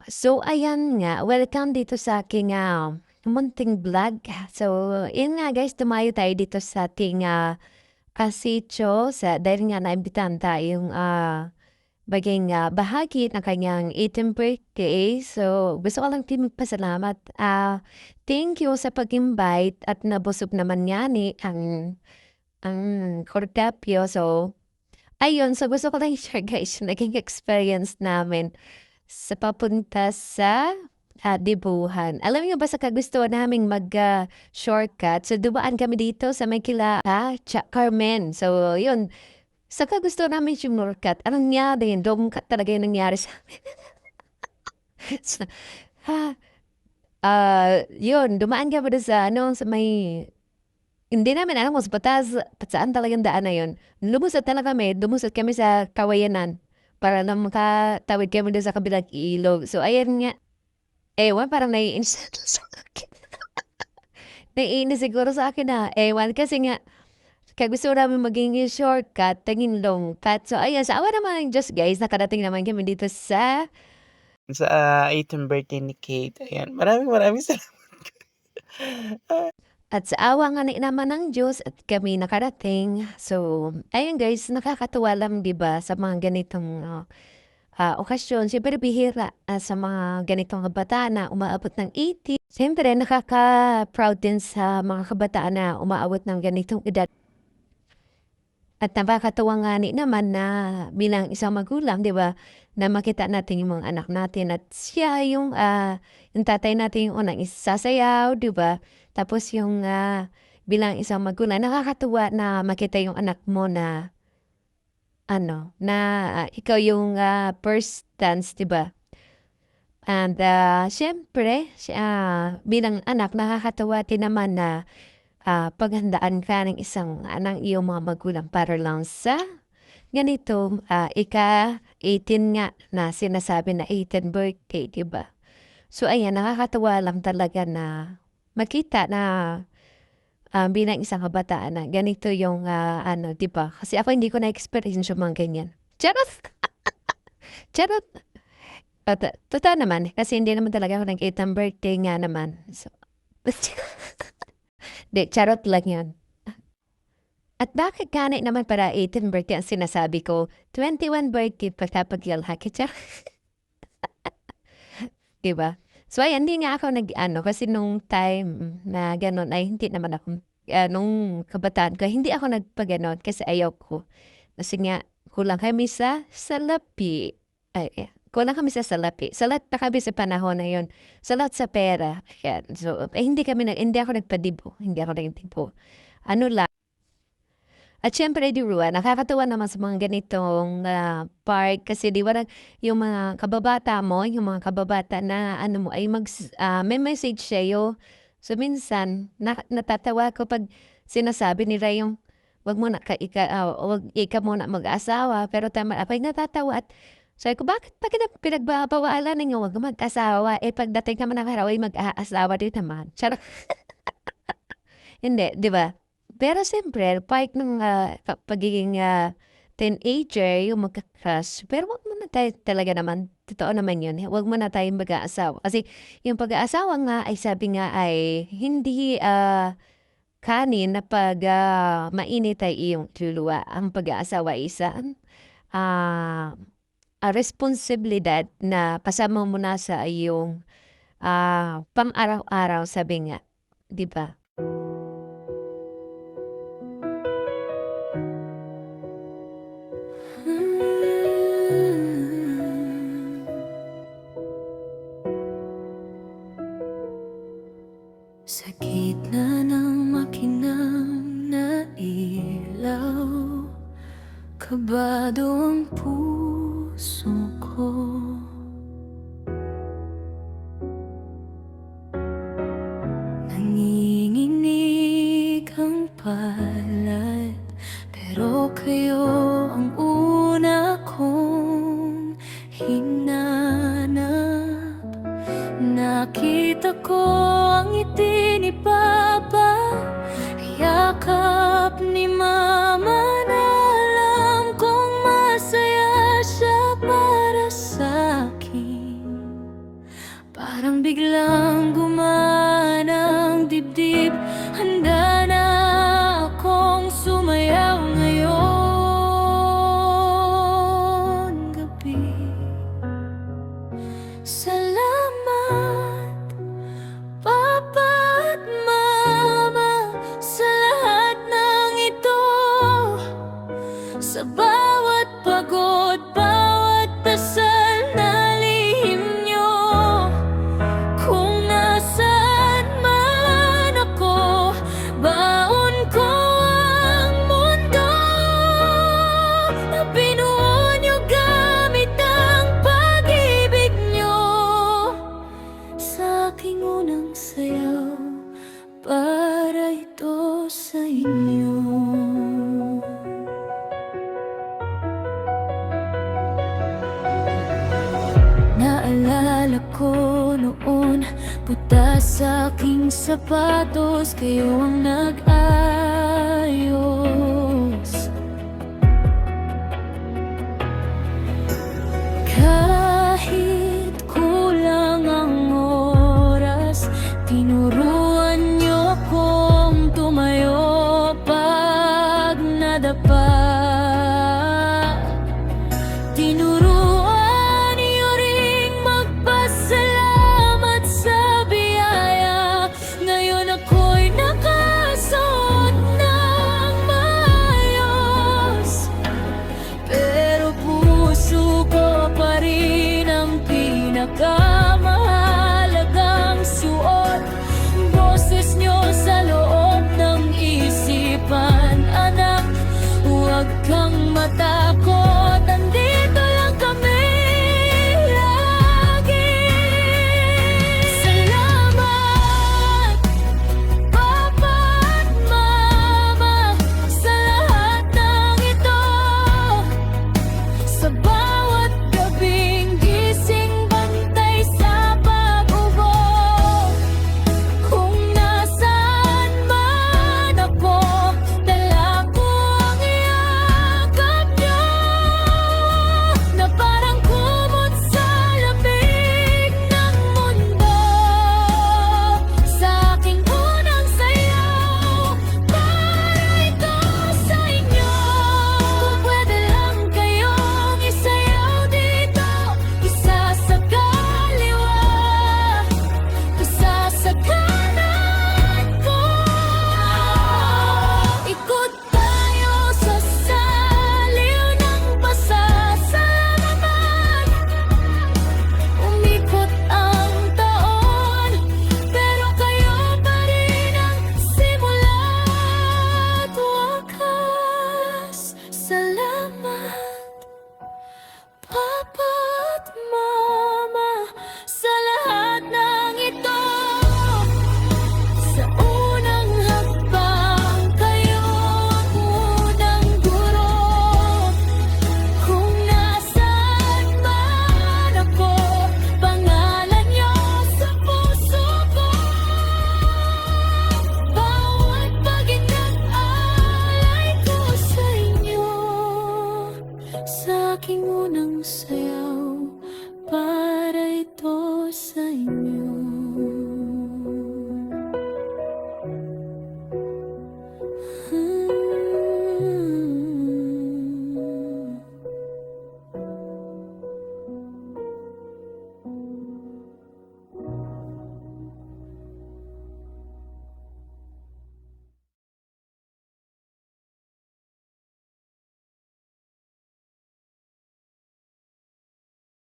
So ayan nga, welcome dito sa aking, munting vlog. So, yun nga guys, dumayo tayo dito sa ating, kasitso dahil nga naimbitahan tayong, maging, bahagi ng kanyang 18th birthday. So, gusto ko lang din magpasalamat. Thank you sa pag-invite at nabusog naman nga ni ang kordapyo. So, ayun. So, gusto ko lang i-share guys yung naging experience namin sa papunta sa, Dibuhan. Alam niyo ba sa kagustuhan naming shortcut, so dumaan kami dito sa may kila, Carmen. So yun, sa kagustuhan namin shortcut, anong nangyari, dungkat talaga yung nangyari sa'min. So, ha, yun, dumaan kami dun sa ano, sa may hindi namin alam kung saan talagang daan na yun. Lumusot kami sa Kawayanan para na makatawid kami dun sa kabilang ilog. So ayan nga, ewan parang naiinis sa akin. Naiinis siguro sa akin, ewan kasi nga gusto namin maging shortcut, naging longkat. So ayan, sa awa naman ng Diyos guys, nakarating naman kami dito Sa, 18th birthday ni Kate, ayan. Maraming salamat. at sa awa nga naman ng Diyos at kami nakarating. So, ayun guys, nakakatuwa lang 'di ba sa mga ganitong, okasyon. Siyempre bihira, sa mga ganitong kabataan na umaabot ng 80. Siyempre nakaka-proud din sa mga kabataan na umaabot ng ganitong edad. At nakakatuwa nga naman na bilang isang magulang, 'di ba, na makita natin yung mga anak natin at siya yung tatay natin yung unang sasayaw, 'di ba? Tapos bilang isang magulang, nakakatuwa na makita yung anak mo na ano, na ikaw yung, first dance, 'di ba? And, siyempre bilang anak nakakatuwa din naman na paghandaan ka ng ng iyong mga magulang para lang sa ganito, ika-18 nga na sinasabi na 18th birthday, 'di ba? So ayan, nakakatuwa lang talaga na makita na, bilang isang kabataan na ganito yung, 'di ba? Kasi ako hindi ko na-experience yung mga ganyan. Charot! Charot! Totoo naman, kasi hindi naman talaga ako nag-18th birthday nga naman. So, 'di, charot lang 'yun. At bakit ganit naman para 18 birthday ang sinasabi ko, 21 birthday pa kapag lalaki, charot. 'Di ba? So ayan, hindi nga ako nag-ano kasi nung time na gano'n ay hindi naman ako, nung kabataan ko hindi ako nagpa-gano'n kasi ayaw ko. Kasi nga kulang kami sa salapi. Kulang kami sa salapi. Salat pa kami sa panahon na 'yun, salat sa pera. Yan, so hindi ako nagpadibo, hindi ako nagdibo. Ano lang. At siyempre 'di ba, nakakatuwa naman sa mga ganitong, park kasi 'di ba yung mga kababata mo, yung mga kababata na ano mo ay may message sa'yo. So minsan natatawa ko 'pag sinasabi nila yung, "Wag ika muna mag-asawa." Pero tama ako'y natatawa at sabi ko, "Bakit pinagbabawalan ninyo 'wag mag-asawa, eh, pagdating naman ng araw ay mag-aasawa din naman." Charot. Hindi, 'di ba? Pero siyempre part ng, pagiging, teenager yung magka-crush, pero wag muna tayo talaga naman totoo naman yun, wag muna tayong mag-aasawa. Kasi yung pag-aasawa nga ay sabi nga ay hindi, kanin na 'pag, mainit ay iyong kaluluwa. Ang pag-aasawa ay isang, ah, responsibilidad na kasama mo na sa iyong, pang-araw-araw sabi nga, 'di ba? Sa gitna ng makinang na ilaw, kabado ang puso ko. Nanginginig ang palad, pero kayo ang una kong hinanap. Nakita ko ang ngiti ni Papa, yakap ni Mama na alam kong masaya siya para sa'kin. Parang biglang gumana ang dibdib. Handa na akong sumayaw ngayon gabi. Salamat, Papa at Mama, sa lahat ng ito. Sa bawat pagod, bawat dasal na lihim nyo. Kung nasaan man ako, baon ko ang mundo na binuo nyo gamit ang pag-ibig nyo. Sa aking unang sayaw, para ito sa inyo. Naalala ko noon, butas sa aking sapatos, kayo ang nag-ayos. Kahit kulang ang oras, tinuruan niyo akong tumayo pag nadapa. Tinuruan niyo ring magpasalamat sa biyaya. Ngayon ako'y nakasuot ng maayos, pero puso ko pa rin ang pinaka